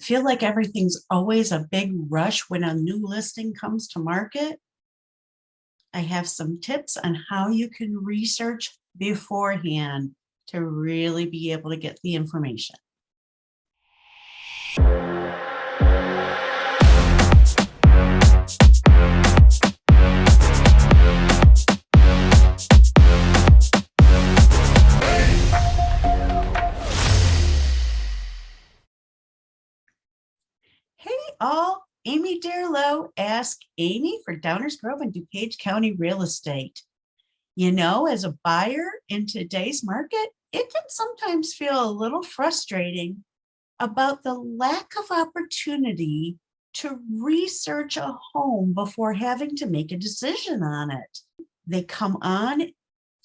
Feel like everything's always a big rush when a new listing comes to market? I have some tips on how you can research beforehand to really be able to get the information. Hey all, Amy Darlow, Ask Amy for Downers Grove and DuPage County Real Estate. You know, as a buyer in today's market, it can sometimes feel a little frustrating about the lack of opportunity to research a home before having to make a decision on it. They come on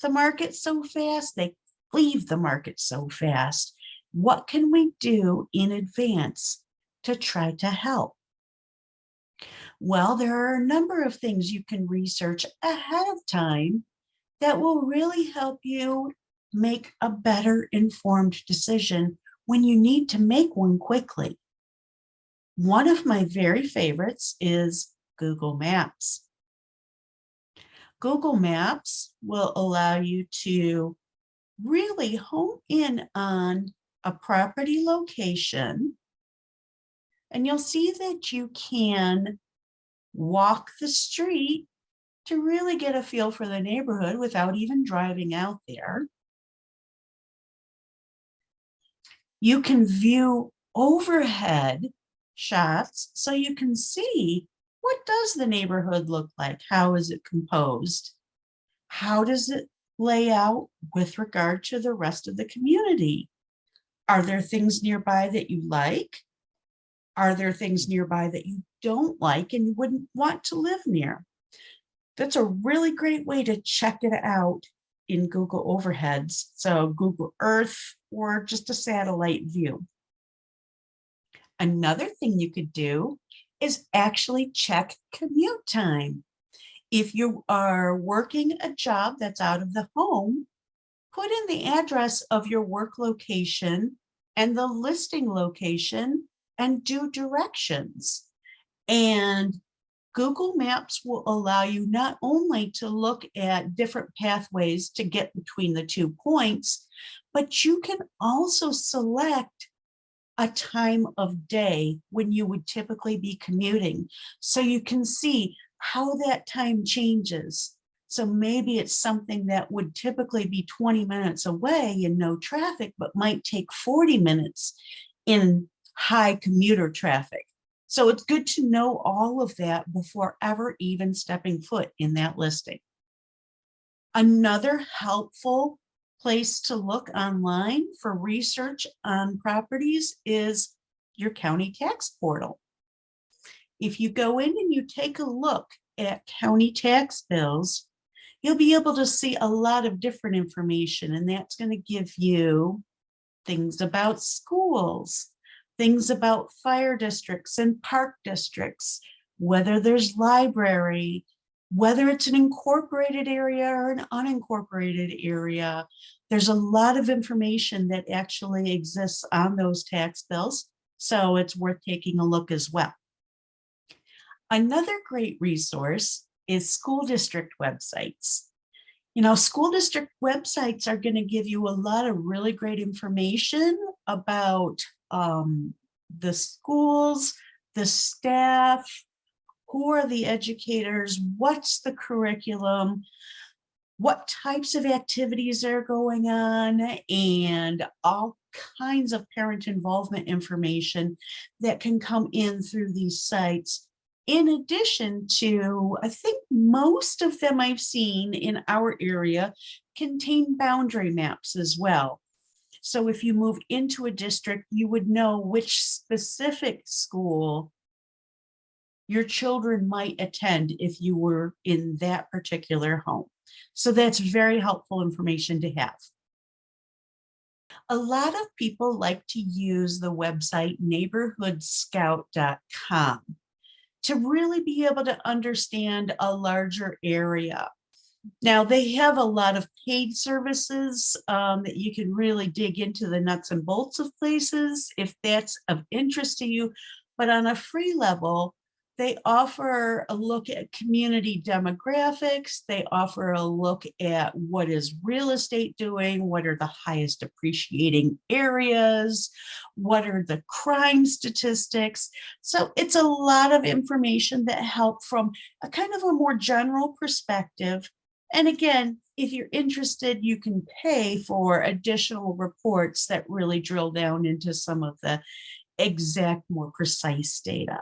the market so fast, they leave the market so fast. What can we do in advance to try to help? Well, there are a number of things you can research ahead of time that will really help you make a better informed decision when you need to make one quickly. One of my very favorites is Google Maps. Google Maps will allow you to really hone in on a property location, and you'll see that you can walk the street to really get a feel for the neighborhood without even driving out there. You can view overhead shots so you can see, what does the neighborhood look like? How is it composed? How does it lay out with regard to the rest of the community? Are there things nearby that you like? Are there things nearby that you don't like and you wouldn't want to live near? That's a really great way to check it out in Google Overheads. So Google Earth or just a satellite view. Another thing you could do is actually check commute time. If you are working a job that's out of the home, put in the address of your work location and the listing location and do directions. And Google Maps will allow you not only to look at different pathways to get between the 2 points, but you can also select a time of day when you would typically be commuting. So you can see how that time changes. So maybe it's something that would typically be 20 minutes away and no traffic, but might take 40 minutes in high commuter traffic. So it's good to know all of that before ever even stepping foot in that listing. Another helpful place to look online for research on properties is your county tax portal. If you go in and you take a look at county tax bills, you'll be able to see a lot of different information, and that's going to give you things about schools, things about fire districts and park districts, whether there's library, whether it's an incorporated area or an unincorporated area. There's a lot of information that actually exists on those tax bills, so it's worth taking a look as well. Another great resource is school district websites. You know, school district websites are going to give you a lot of really great information about the schools, the staff, who are the educators, what's the curriculum, what types of activities are going on, and all kinds of parent involvement information that can come in through these sites. In addition to, I think most of them I've seen in our area contain boundary maps as well. So if you move into a district, you would know which specific school your children might attend if you were in that particular home. So that's very helpful information to have. A lot of people like to use the website NeighborhoodScout.com to really be able to understand a larger area. Now, they have a lot of paid services that you can really dig into the nuts and bolts of places if that's of interest to you. But on a free level, they offer a look at community demographics. They offer a look at what is real estate doing, what are the highest appreciating areas, what are the crime statistics. So it's a lot of information that help from a kind of a more general perspective. And again, if you're interested, you can pay for additional reports that really drill down into some of the exact, more precise data.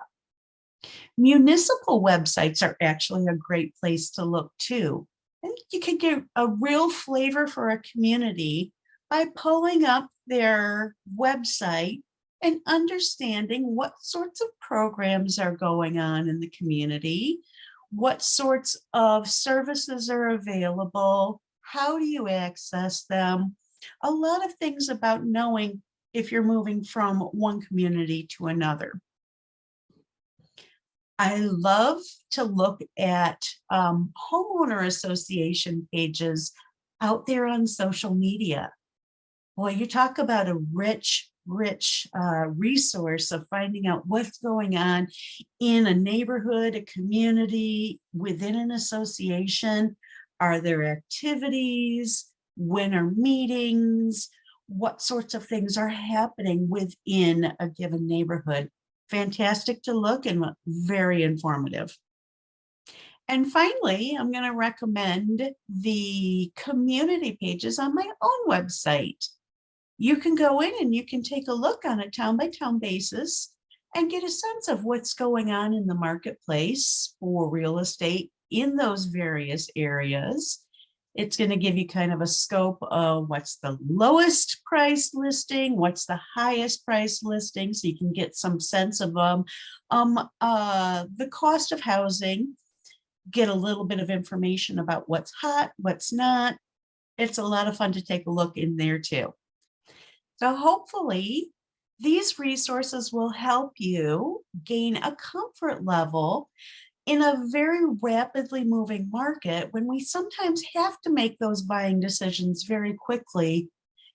Municipal websites are actually a great place to look too. And you can get a real flavor for a community by pulling up their website and understanding what sorts of programs are going on in the community, what sorts of services are available, how do you access them, a lot of things about knowing if you're moving from one community to another. I love to look at homeowner association pages out there on social media. Boy, you talk about a rich resource of finding out what's going on in a neighborhood, a community, within an association. Are there activities? When are meetings? What sorts of things are happening within a given neighborhood? Fantastic to look and very informative. And finally, I'm going to recommend the community pages on my own website. You can go in and you can take a look on a town by town basis and get a sense of what's going on in the marketplace for real estate in those various areas. It's going to give you kind of a scope of what's the lowest price listing, what's the highest price listing, so you can get some sense of the cost of housing, get a little bit of information about what's hot, what's not. It's a lot of fun to take a look in there too. So hopefully these resources will help you gain a comfort level in a very rapidly moving market. When we sometimes have to make those buying decisions very quickly,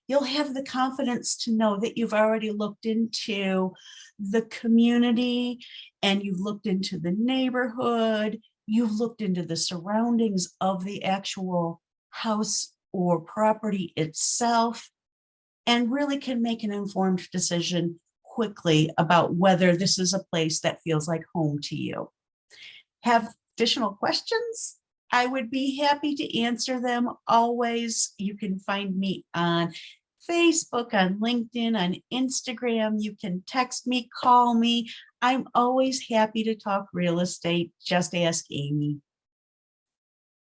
you'll have the confidence to know that you've already looked into the community and you've looked into the neighborhood, you've looked into the surroundings of the actual house or property itself, and really can make an informed decision quickly about whether this is a place that feels like home to you. Have additional questions? I would be happy to answer them always. You can find me on Facebook, on LinkedIn, on Instagram. You can text me, call me. I'm always happy to talk real estate. Just ask Aimee.